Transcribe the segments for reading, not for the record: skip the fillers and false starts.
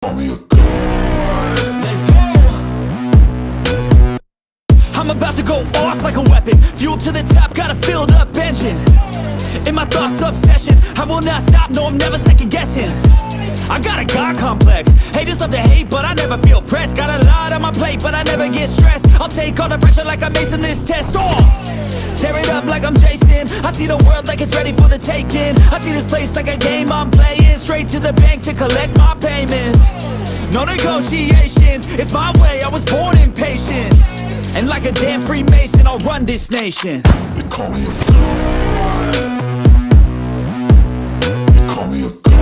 Let's go. I'm about to go off like a weapon. Fuel to the top, got a filled up engine. In my thoughts, obsession. I will not stop, no, I'm never second guessing. I got a God complex. Haters love to hate, but I never feel pressed. Got a lot on my plate, but I never get stressed. I'll take all the pressure like I'm acing this test. Tear it up like I'm Jason. I see the world like it's ready for the taking. I see this place like a game I'm playing. Straight to the bank to collect my payments. No negotiations, it's my way, I was born impatient. And like a damn Freemason, I'll run this nation. They call me a god. They call me a god.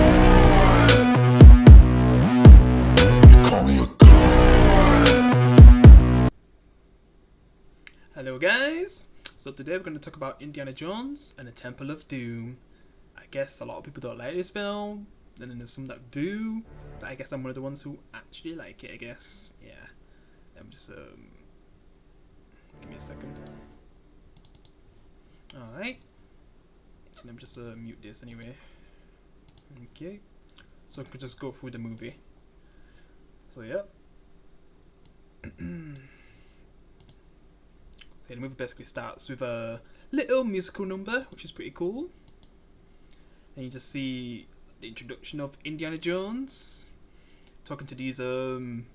They call me a god. Hello guys, so today we're going to talk about Indiana Jones and the Temple of Doom. I guess a lot of people don't like this film, and then there's some that do, but I guess I'm one of the ones who actually like it, I guess. Yeah, I'm just, give me a second. Alright, so let me just mute this anyway. Okay, so I could just go through the movie. So yeah. So the movie basically starts with a little musical number, which is pretty cool. And you just see the introduction of Indiana Jones talking to these I don't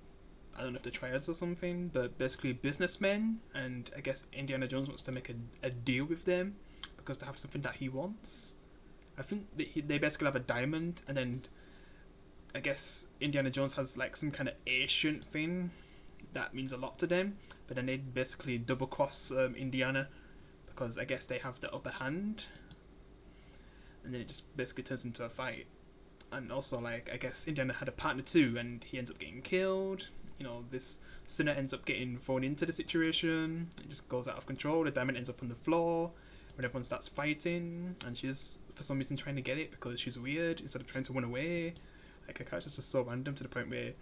know if they're triads or something, but basically businessmen, and I guess Indiana Jones wants to make a deal with them because they have something that he wants. I think they basically have a diamond, and then I guess Indiana Jones has like some kind of ancient thing that means a lot to them, but then they basically double cross Indiana because I guess they have the upper hand, and then it just basically turns into a fight. And also, like, I guess Indiana had a partner too, and he ends up getting killed. You know, this sinner ends up getting thrown into the situation. It just goes out of control. The diamond ends up on the floor when everyone starts fighting, and she's for some reason trying to get it because she's weird instead of trying to run away. Like, her character's just so random to the point where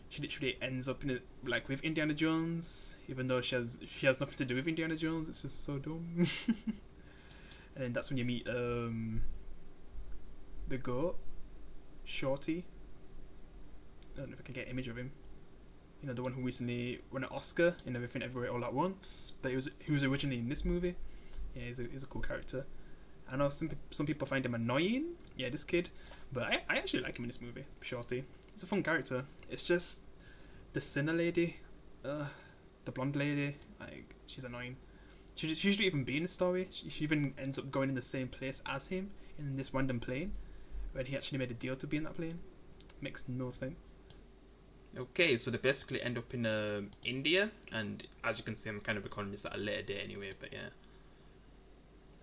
she literally ends up in it, like, with Indiana Jones, even though she has nothing to do with Indiana Jones. It's just so dumb. And then that's when you meet the goat, Shorty. I don't know if I can get an image of him. You know, the one who recently won an Oscar in Everything Everywhere All at Once, but he was originally in this movie. Yeah, he's a cool character. I know some people find him annoying. Yeah, this kid, but I actually like him in this movie, Shorty. He's a fun character. It's just the sinner lady, the blonde lady, like, she's annoying. She usually even be in the story. She even ends up going in the same place as him in this random plane, when he actually made a deal to be in that plane. Makes no sense. Okay, so they basically end up in India, and as you can see, I'm kind of recording this at a later day anyway, but yeah.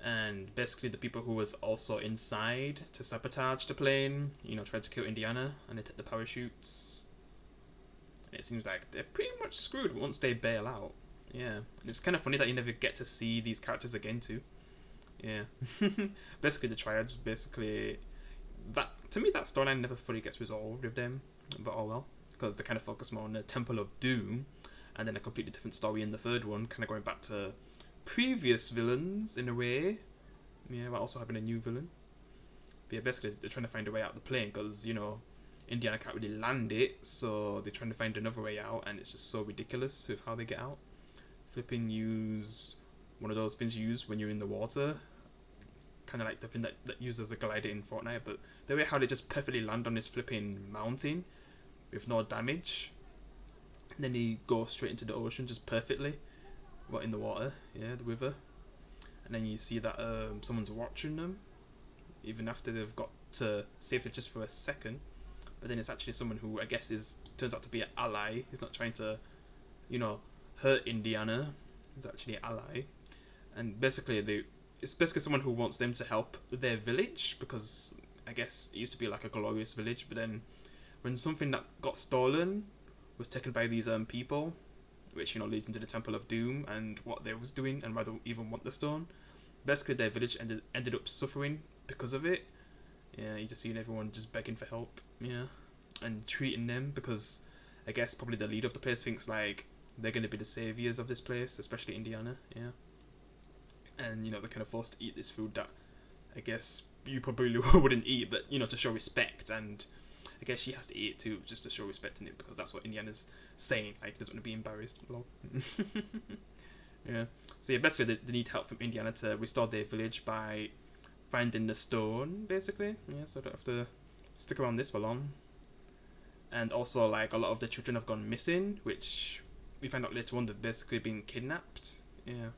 And basically the people who was also inside to sabotage the plane, you know, tried to kill Indiana, and they took the parachutes. And it seems like they're pretty much screwed once they bail out. Yeah, and it's kind of funny that you never get to see these characters again too. Yeah. Basically the triads, basically, that, to me, that storyline never fully gets resolved with them, but oh well, because they kind of focus more on the Temple of Doom, and then a completely different story in the third one, kind of going back to previous villains in a way. Yeah, while also having a new villain. But yeah, basically they're trying to find a way out of the plane because, you know, Indiana can't really land it, so they're trying to find another way out, and it's just so ridiculous with how they get out. Flipping use one of those things you use when you're in the water, kind of like the thing that uses a glider in Fortnite, but the way how they just perfectly land on this flipping mountain with no damage, and then they go straight into the ocean just perfectly, well, in the water, yeah, the river, and then you see that someone's watching them, even after they've got to safely just for a second, but then it's actually someone who I guess turns out to be an ally. He's not trying to, you know, hurt Indiana. He's actually an ally, and basically it's basically someone who wants them to help their village, because I guess it used to be like a glorious village, but then when something that got stolen was taken by these people, which, you know, leads into the Temple of Doom and what they was doing and why they even want the stone, basically their village ended up suffering because of it. Yeah, you just seeing everyone just begging for help, yeah, and treating them, because I guess probably the leader of the place thinks like they're going to be the saviors of this place, especially Indiana, yeah. And, you know, they're kind of forced to eat this food that I guess you probably wouldn't eat, but, you know, to show respect. And I guess she has to eat it too, just to show respect in it, because that's what Indiana's saying. Like, he doesn't want to be embarrassed. Lol. Yeah. So yeah, basically they need help from Indiana to restore their village by finding the stone, basically. Yeah, so I don't have to stick around this for long. And also, like, a lot of the children have gone missing, which we find out later on they've basically been kidnapped. Yeah.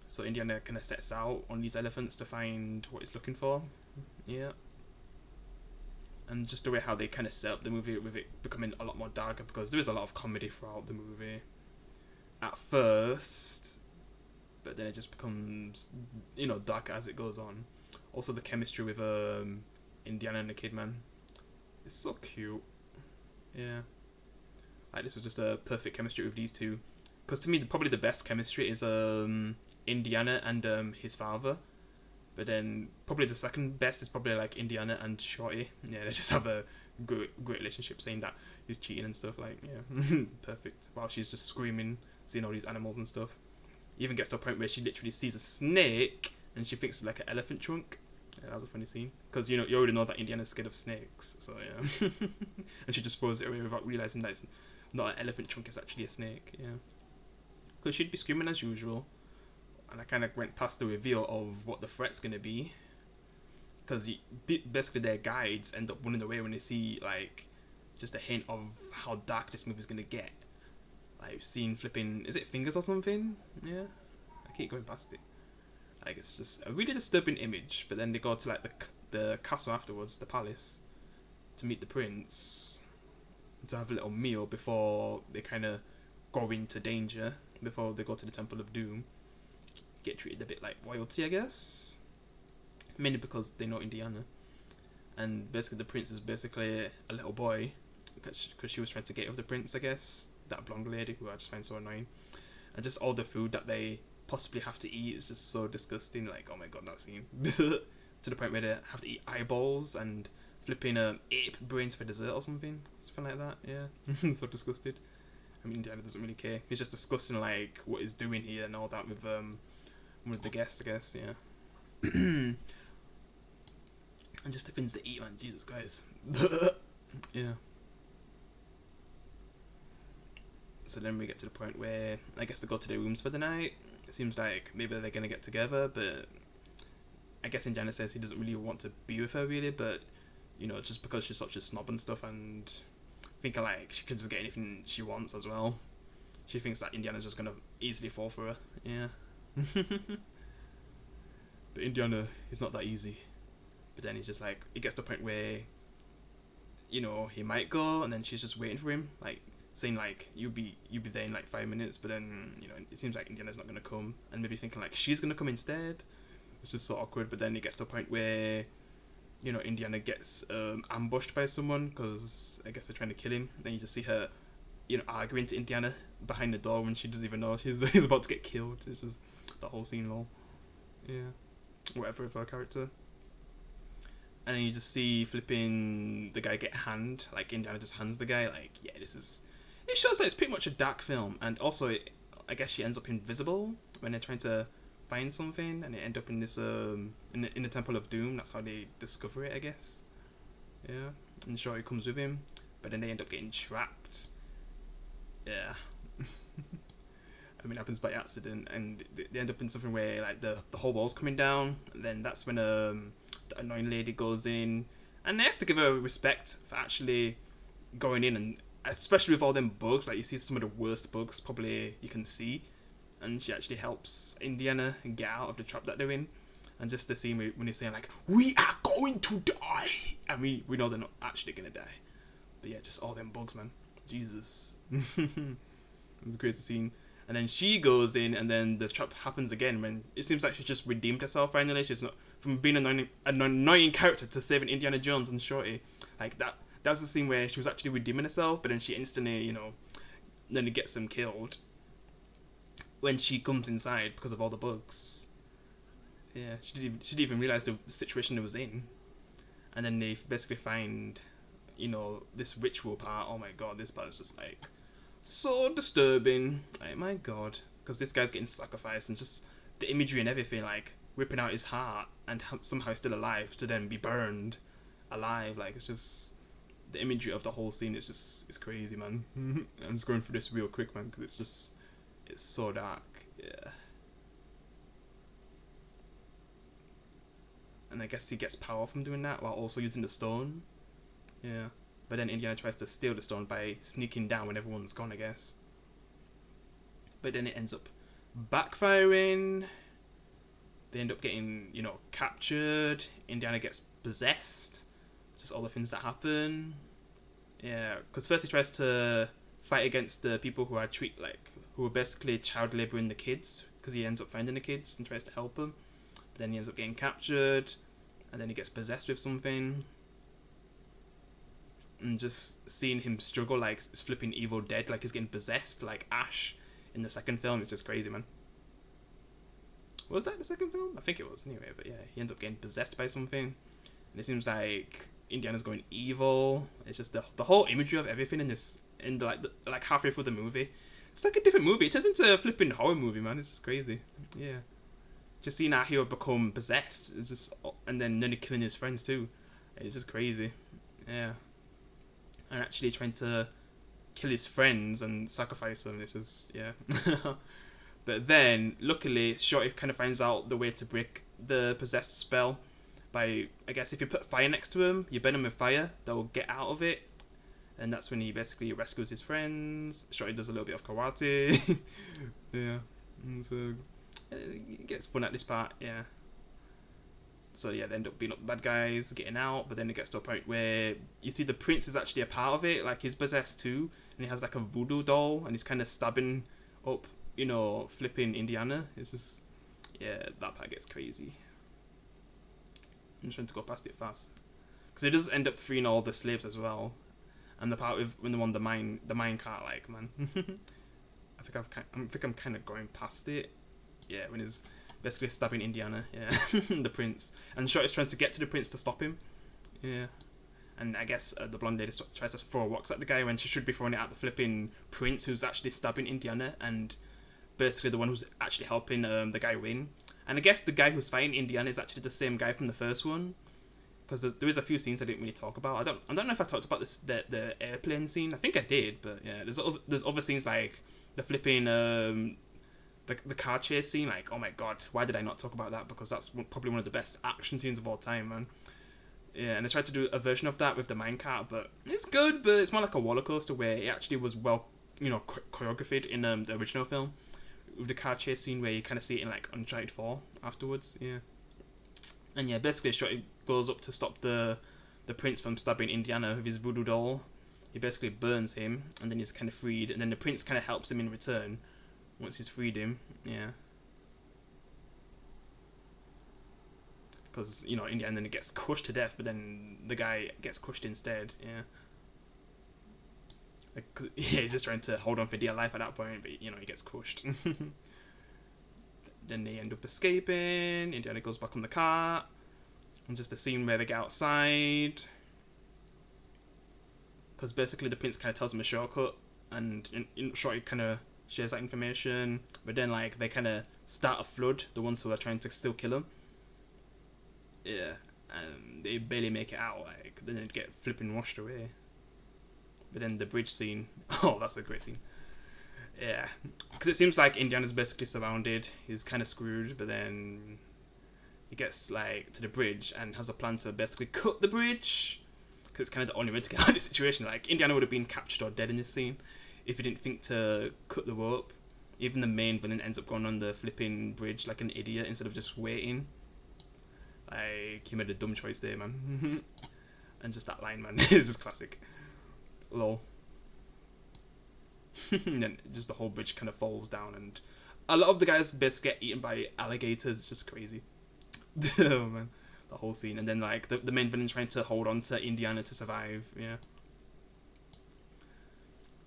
So Indiana kind of sets out on these elephants to find what he's looking for. Yeah. And just the way how they kind of set up the movie with it becoming a lot more darker, because there is a lot of comedy throughout the movie at first, but then it just becomes, you know, darker as it goes on. Also the chemistry with Indiana and the kid, man, it's so cute. Yeah, like, this was just a perfect chemistry with these two, because to me probably the best chemistry is Indiana and his father, but then probably the second best is probably like Indiana and Shorty. Yeah, they just have a great relationship, saying that he's cheating and stuff, like, yeah. Perfect, while she's just screaming, seeing all these animals and stuff. Even gets to a point where she literally sees a snake and she thinks it's like an elephant trunk. Yeah, that was a funny scene, because, you know, you already know that Indiana's scared of snakes, so yeah. And she just throws it away without realizing that it's not an elephant trunk, it's actually a snake. Yeah, because she'd be screaming as usual, and I kind of went past the reveal of what the threat's gonna be, because basically their guides end up running away when they see, like, just a hint of how dark this movie's gonna get. Like, seeing flipping, is it fingers or something? Yeah, I keep going past it. Like, it's just a really disturbing image. But then they go to, like, the castle afterwards, the palace, to meet the prince, to have a little meal before they kind of go into danger, before they go to the Temple of Doom. Get treated a bit like royalty, I guess, mainly because they know Indiana. And basically the prince is basically a little boy, because she was trying to get with the prince, I guess, that blonde lady who I just find so annoying. And just all the food that they possibly have to eat is just so disgusting. Like, oh my god, that scene. To the point where they have to eat eyeballs and flipping ape brains for dessert or something like that. Yeah. So disgusted. I mean, Indiana doesn't really care. He's just discussing, like, what he's doing here and all that with the guests, I guess. Yeah. And just the things to eat, man. Jesus Christ. Yeah. So then we get to the point where I guess they go to their rooms for the night. It seems like maybe they're gonna get together, but I guess Indiana says he doesn't really want to be with her, really, but, you know, just because she's such a snob and stuff, and thinking like she could just get anything she wants as well. She thinks that Indiana's just gonna easily fall for her. Yeah. But Indiana is not that easy. But then he's just like, it gets to the point where, you know, he might go, and then she's just waiting for him, like, saying like, you'll be there in like 5 minutes, but then, you know, it seems like Indiana's not gonna come, and maybe thinking like she's gonna come instead. It's just so awkward. But then it gets to a point where, you know, Indiana gets ambushed by someone, because I guess they're trying to kill him. Then you just see her, you know, arguing to Indiana behind the door when she doesn't even know he's about to get killed. It's just that whole scene, lol. Yeah, whatever with her character. And then you just see flipping the guy get hand, like Indiana just hands the guy, like, yeah, this is, it shows that it's pretty much a dark film. And also I guess she ends up invisible when they're trying to find something, and they end up in this in the Temple of Doom. That's how they discover it, I guess. Yeah, and Shorty comes with him, but then they end up getting trapped. Yeah. I mean, it happens by accident, and they end up in something where, like, the whole wall's coming down, and then that's when the annoying lady goes in, and they have to give her respect for actually going in, and especially with all them bugs, like, you see some of the worst bugs probably you can see, and she actually helps Indiana get out of the trap that they're in. And just the scene when they're saying like, we are going to die, and we know they're not actually gonna die, but yeah, just all them bugs, man. Jesus. It was a crazy scene. And then she goes in, and then the trap happens again when it seems like she's just redeemed herself finally. She's not, from being an annoying character to saving Indiana Jones and Shorty. Like, that was the scene where she was actually redeeming herself, but then she instantly, you know, then it gets them killed when she comes inside because of all the bugs. Yeah, she didn't even realize the situation it was in. And then they basically find, you know, this ritual part. Oh my god, this part is just like so disturbing. Like, my god, because this guy's getting sacrificed, and just the imagery and everything, like ripping out his heart and somehow he's still alive to then be burned alive. Like, it's just the imagery of the whole scene is just, it's crazy, man. I'm just going through this real quick, man, because it's so dark. Yeah. And I guess he gets power from doing that while also using the stone. Yeah. But then Indiana tries to steal the stone by sneaking down when everyone's gone, I guess. But then it ends up backfiring. They end up getting, you know, captured. Indiana gets possessed. Just all the things that happen. Yeah, because first he tries to fight against the people who who are basically child laboring the kids, because he ends up finding the kids and tries to help them. But then he ends up getting captured, and then he gets possessed with something. And just seeing him struggle like it's flipping Evil Dead, like he's getting possessed, like Ash in the second film, is just crazy, man. Was that the second film? I think it was, anyway. But yeah, he ends up getting possessed by something, and it seems like Indiana's going evil. It's just the whole imagery of everything in this, like halfway through the movie, it's like a different movie. It turns into a flipping horror movie, man. It's just crazy. Yeah, just seeing how he'll become possessed. It's just, and then nearly killing his friends too. It's just crazy. Yeah. And actually trying to kill his friends and sacrifice them. This is, yeah. But then, luckily, Shorty kind of finds out the way to break the possessed spell by, I guess, if you put fire next to him, you burn him with fire, they'll get out of it. And that's when he basically rescues his friends. Shorty does a little bit of karate. Yeah. And so, it gets fun at this part, yeah. So yeah, they end up being up the bad guys, getting out, but then it gets to a point where you see the prince is actually a part of it, like he's possessed too, and he has like a voodoo doll, and he's kind of stabbing up, you know, flipping Indiana. It's just, yeah, that part gets crazy. I'm trying to go past it fast, because it does end up freeing all the slaves as well, and the part with when the mine cart, like, man, I think I'm kind of going past it. Yeah, when he's basically stabbing Indiana, yeah, the prince. And Shorty's trying to get to the prince to stop him. Yeah. And I guess the blonde lady tries to throw rocks at the guy when she should be throwing it at the flipping prince who's actually stabbing Indiana, and basically the one who's actually helping the guy win. And I guess the guy who's fighting Indiana is actually the same guy from the first one, because there is a few scenes I didn't really talk about. I don't know if I talked about the airplane scene. I think I did, but yeah, there's other scenes like the flipping the car chase scene. Like, oh my god, why did I not talk about that? Because that's probably one of the best action scenes of all time, man. Yeah, and I tried to do a version of that with the minecart, but it's good, but it's more like a roller coaster where it actually was well, you know, choreographed in the original film, with the car chase scene where you kind of see it in like Uncharted 4 afterwards. Yeah, and yeah, basically Shorty goes up to stop the prince from stabbing Indiana with his voodoo doll. He basically burns him, and then he's kind of freed, and then the prince kind of helps him in return once he's freed him. Yeah. Because, you know, Indiana then gets crushed to death, but then the guy gets crushed instead. Yeah. Like, yeah, he's just trying to hold on for dear life at that point, but, you know, he gets crushed. Then they end up escaping. Indiana goes back on the cart. And just a scene where they get outside. Because basically the prince kind of tells him a shortcut, and Shorty kind of shares that information. But then, like, they kind of start a flood, the ones who are trying to still kill him. Yeah, and they barely make it out, like, then they get flipping washed away. But then the bridge scene, oh, that's a great scene. Yeah, because it seems like Indiana's basically surrounded, he's kind of screwed, but then he gets, like, to the bridge and has a plan to basically cut the bridge, because it's kind of the only way to get out of this situation. Like, Indiana would have been captured or dead in this scene if he didn't think to cut the rope. Even the main villain ends up going on the flipping bridge like an idiot instead of just waiting. Like, he made a dumb choice there, man. And just that line, man, is just classic. Lol. And then just the whole bridge kind of falls down, and a lot of the guys basically get eaten by alligators. It's just crazy. Oh, man. The whole scene. And then, like, the main villain trying to hold on to Indiana to survive. Yeah.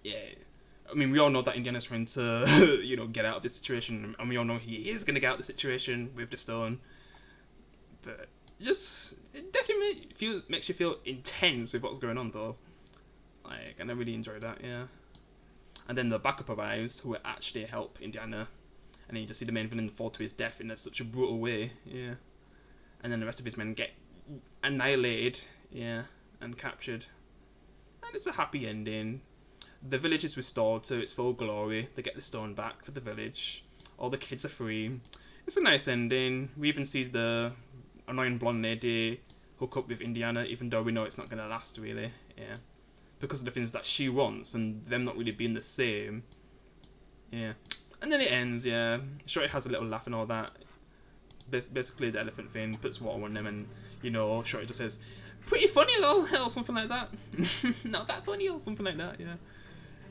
Yeah. I mean, we all know that Indiana's trying to, you know, get out of this situation. And we all know he is going to get out of the situation with the stone. But it definitely makes you feel intense with what's going on, though. Like, and I really enjoy that, yeah. And then the backup arrives, who will actually help Indiana. And then you just see the main villain fall to his death in such a brutal way, yeah. And then the rest of his men get annihilated Yeah, and captured. And it's a happy ending. The village is restored to its full glory. They get the stone back for the village. All the kids are free. It's a nice ending. We even see the annoying blonde lady hook up with Indiana, even though we know it's not going to last, really. Yeah. Because of the things that she wants and them not really being the same. Yeah. And then it ends, yeah. Shorty has a little laugh and all that. Basically, the elephant thing puts water on them, and, you know, Shorty just says, "Pretty funny, lol," or something like that. Not that funny, or something like that, yeah.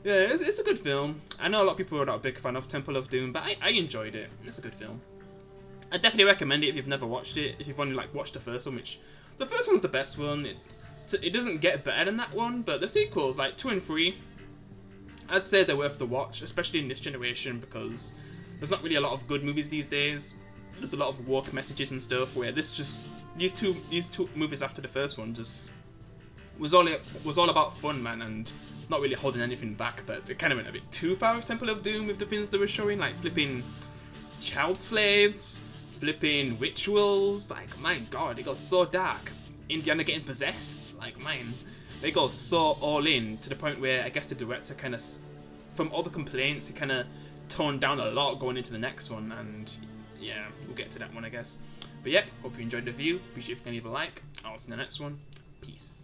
Yeah, it's a good film. I know a lot of people are not a big fan of Temple of Doom, but I enjoyed it. It's a good film. I definitely recommend it if you've never watched it. If you've only like watched the first one, which the first one's the best one. It doesn't get better than that one, but the sequels, like 2 and 3, I'd say they're worth the watch, especially in this generation, because there's not really a lot of good movies these days. There's a lot of woke messages and stuff, where these two movies after the first one just was all about fun, man, and not really holding anything back. But they kind of went a bit too far with Temple of Doom with the things they were showing, like flipping child slaves, flipping rituals. Like, my god, it got so dark. Indiana getting possessed, like, man, they go so all in, to the point where I guess the director kind of, from all the complaints, he kind of toned down a lot going into the next one. And yeah, we'll get to that one, I guess. But yep, hope you enjoyed the review. Appreciate if you can leave a like. I'll see you in the next one. Peace.